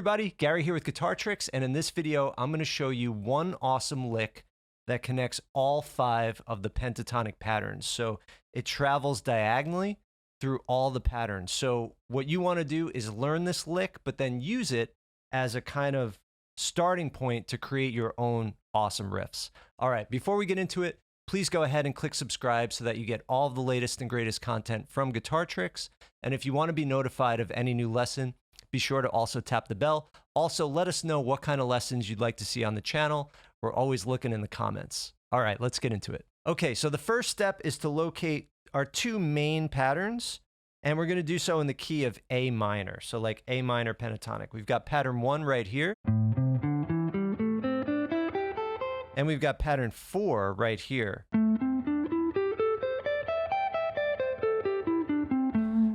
everybody, Gary here with Guitar Tricks, and in this video I'm going to show you one awesome lick that connects all 5 of the pentatonic patterns. So it travels diagonally through all the patterns. So what you want to do is learn this lick, but then use it as a kind of starting point to create your own awesome riffs. All right, before we get into it, please go ahead and click subscribe so that you get all of the latest and greatest content from Guitar Tricks. And if you want to be notified of any new lesson, be sure to also tap the bell. Also, let us know what kind of lessons you'd like to see on the channel. We're always looking in the comments. All right, let's get into it. Okay, so the first step is to locate our 2 main patterns, and we're going to do so in the key of A minor. So like A minor pentatonic. We've got pattern 1 right here. And we've got pattern 4 right here.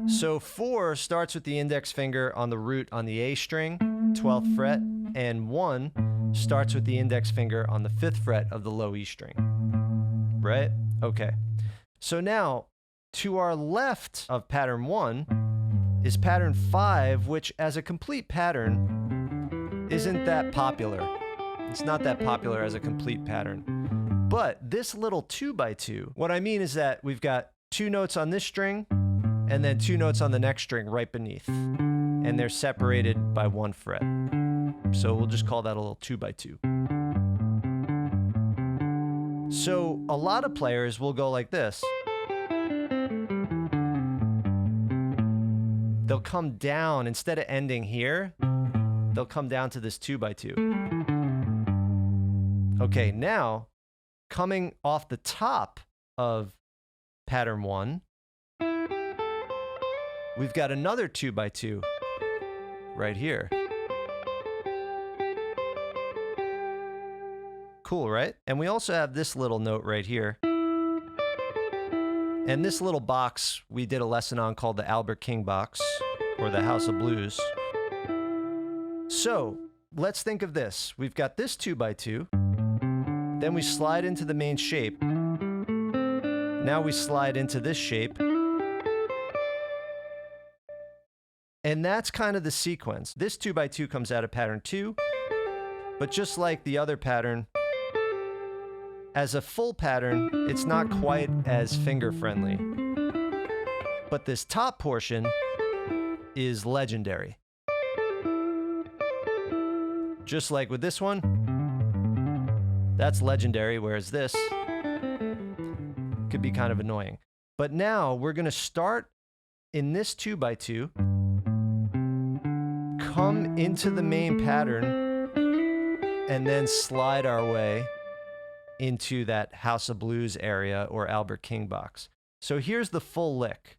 So 4 starts with the index finger on the root on the A string, 12th fret, and 1 starts with the index finger on the 5th fret of the low E string. Right? Okay. So now, to our left of pattern 1 is pattern 5, which as a complete pattern isn't that popular. It's not that popular as a complete pattern. But this little 2x2, what I mean is that we've got 2 notes on this string, and then 2 notes on the next string right beneath. And they're separated by 1 fret. So we'll just call that a little 2x2. So a lot of players will go like this. They'll come down, instead of ending here, they'll come down to this 2x2. Okay, now, coming off the top of pattern 1, we've got another 2x2 right here. Cool, right? And we also have this little note right here. And this little box we did a lesson on called the Albert King box, or the House of Blues. So let's think of this. We've got this 2x2. Then we slide into the main shape. Now we slide into this shape. And that's kind of the sequence. This 2x2 comes out of pattern 2, but just like the other pattern, as a full pattern, it's not quite as finger friendly. But this top portion is legendary. Just like with this one, that's legendary, whereas this could be kind of annoying. But now we're going to start in this 2x2, come into the main pattern, and then slide our way into that House of Blues area or Albert King box. So here's the full lick.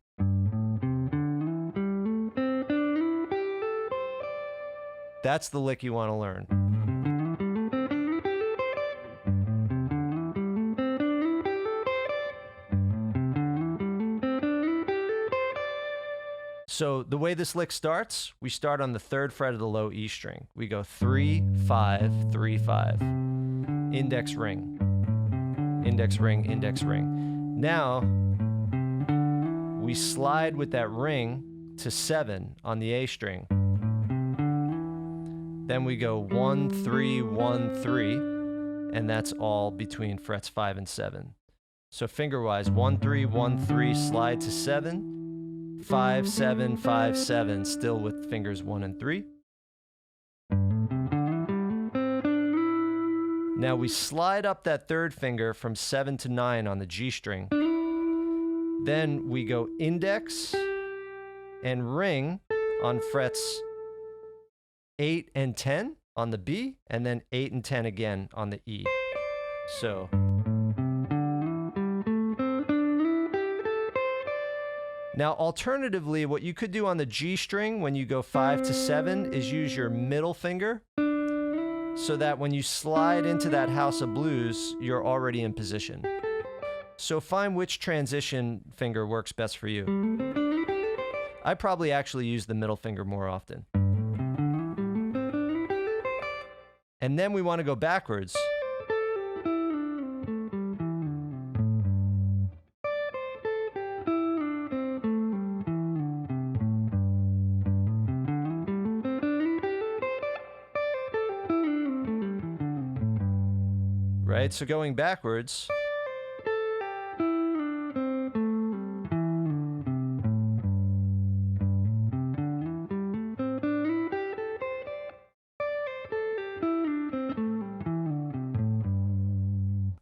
That's the lick you want to learn. So the way this lick starts, we start on the 3rd fret of the low E string. We go 3, 5, 3, 5. Index ring. Index ring, index ring. Now, we slide with that ring to 7 on the A string. Then we go 1, 3, 1, 3, and that's all between frets 5 and 7. So finger-wise, 1, 3, 1, 3, slide to 7. 5, 7, 5, 7, still with fingers 1 and 3. Now we slide up that 3rd finger from 7 to 9 on the G string. Then we go index and ring on frets 8 and 10 on the B, and then 8 and 10 again on the E. So now, alternatively, what you could do on the G string when you go 5 to 7 is use your middle finger so that when you slide into that House of Blues, you're already in position. So find which transition finger works best for you. I probably actually use the middle finger more often. And then we want to go backwards. right? So going backwards.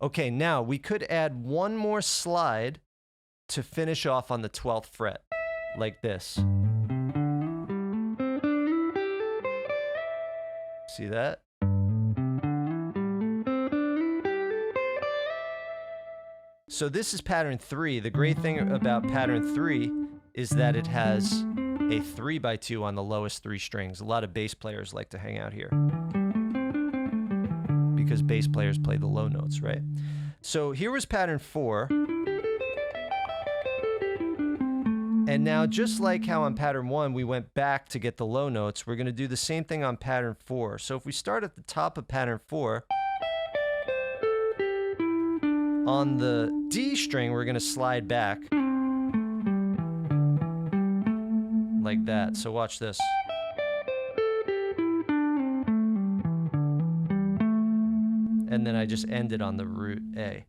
Okay, now we could add one more slide to finish off on the 12th fret, like this. See that? So this is pattern 3. The great thing about pattern 3 is that it has a 3x2 on the lowest 3 strings. A lot of bass players like to hang out here, because bass players play the low notes, right? So here was pattern 4. And now, just like how on pattern 1 we went back to get the low notes, we're going to do the same thing on pattern 4. So if we start at the top of pattern 4, on the D string we're going to slide back like that. So watch this. And then I just ended on the root A.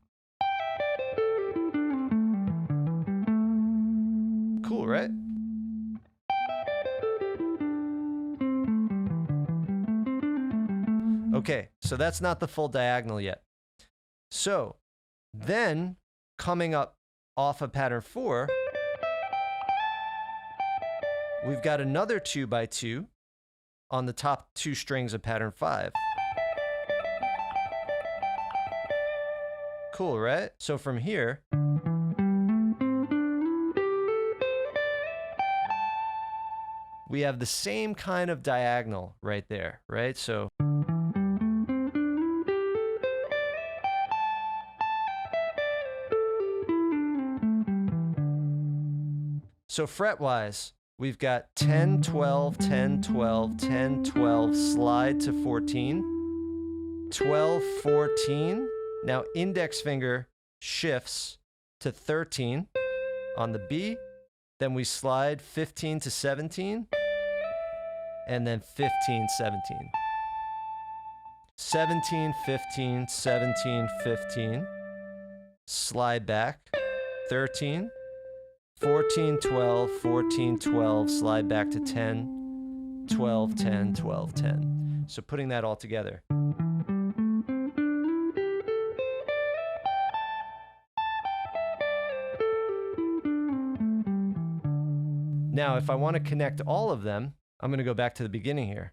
Cool, right? Okay, so that's not the full diagonal yet. So then, coming up off of pattern 4, we've got another 2x2 on the top 2 strings of pattern 5. Cool, right? So from here, we have the same kind of diagonal right there, right? So fret-wise, we've got 10, 12, 10, 12, 10, 12, slide to 14, 12, 14. Now index finger shifts to 13 on the B, then we slide 15 to 17, and then 15, 17. 17, 15, 17, 15, slide back, 13, 14, 12, 14, 12, slide back to 10, 12, 10, 12, 10. So putting that all together. Now, if I want to connect all of them, I'm going to go back to the beginning here.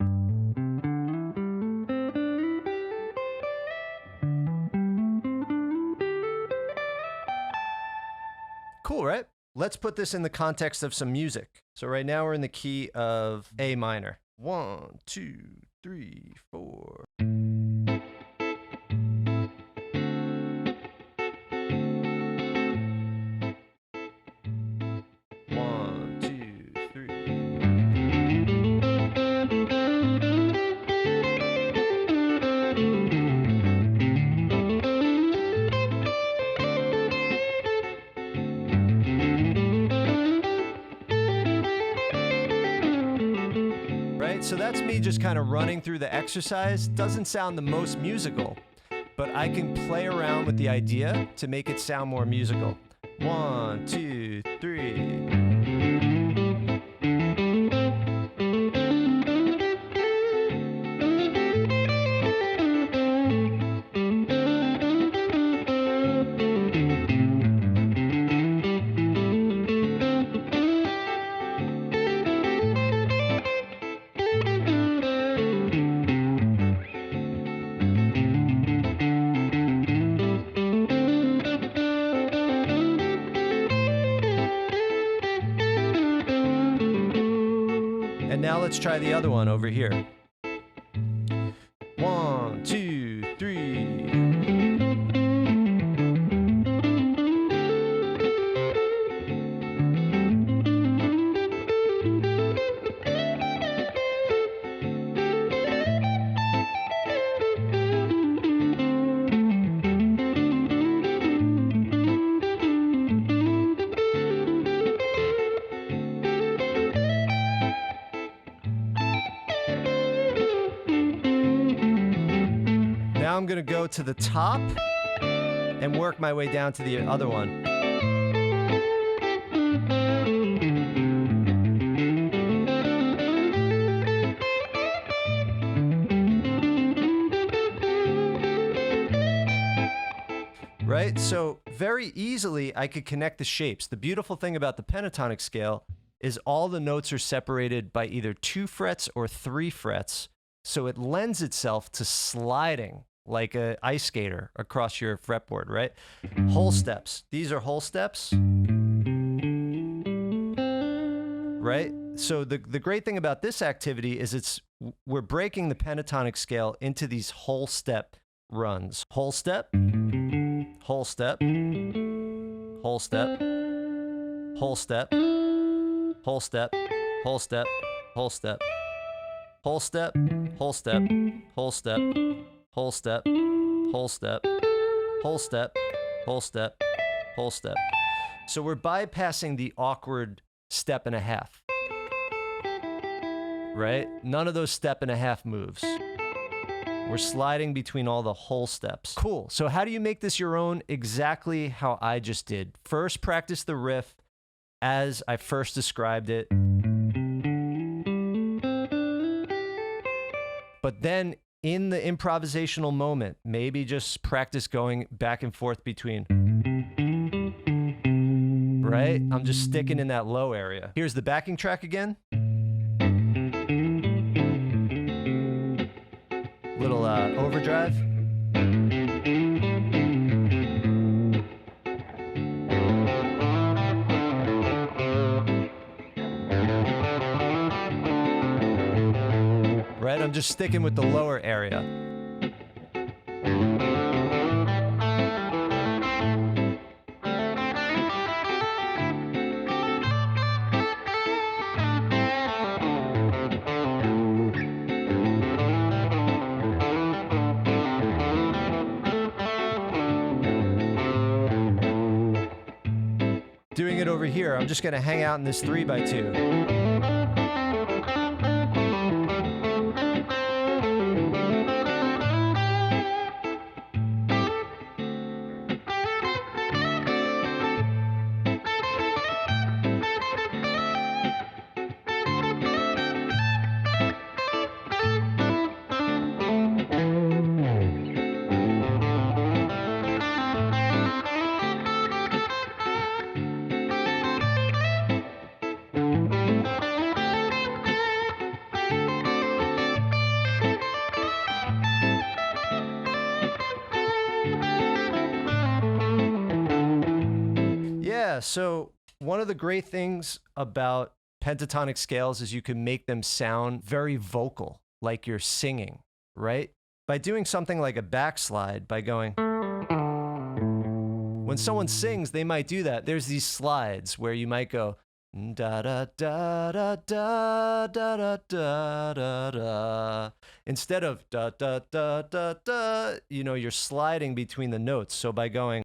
Cool, right? Let's put this in the context of some music. So right now we're in the key of A minor. 1, 2, 3, 4. So that's me just kind of running through the exercise. Doesn't sound the most musical, but I can play around with the idea to make it sound more musical. 1, 2, 3. And now let's try the other one over here. 1, 2, 3. Now I'm going to go to the top and work my way down to the other one. Right? So very easily I could connect the shapes. The beautiful thing about the pentatonic scale is all the notes are separated by either 2 frets or 3 frets. So it lends itself to sliding like an ice skater across your fretboard, right? Whole steps. These are whole steps. Right? So the great thing about this activity is we're breaking the pentatonic scale into these whole step runs. Whole step. Whole step, whole step, whole step, whole step, whole step, whole step, whole step, whole step, whole step, whole step, whole step, whole step, whole step, whole step. So we're bypassing the awkward step and a half, right? None of those step and a half moves. We're sliding between all the whole steps. Cool. So how do you make this your own? Exactly how I just did. First, practice the riff as I first described it. But then in the improvisational moment, maybe just practice going back and forth between, right? I'm just sticking in that low area. Here's the backing track again. Little overdrive. Right, I'm just sticking with the lower area. Doing it over here, I'm just going to hang out in this 3x2. Yeah, so one of the great things about pentatonic scales is you can make them sound very vocal, like you're singing, right? By doing something like a backslide, by going... When someone sings, they might do that. There's these slides where you might go... Da da da da da da da da da da. Instead of da da da da da, you know, you're sliding between the notes. So by going...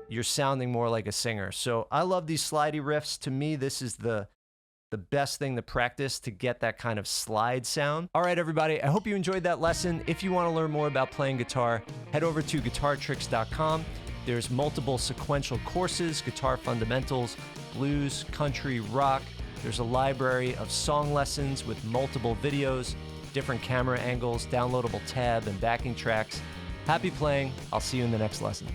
You're sounding more like a singer. So I love these slidey riffs. To me, this is the best thing to practice to get that kind of slide sound. All right, everybody, I hope you enjoyed that lesson. If you want to learn more about playing guitar, head over to guitartricks.com. There's multiple sequential courses, guitar fundamentals, blues, country, rock. There's a library of song lessons with multiple videos, different camera angles, downloadable tab, and backing tracks. Happy playing. I'll see you in the next lesson.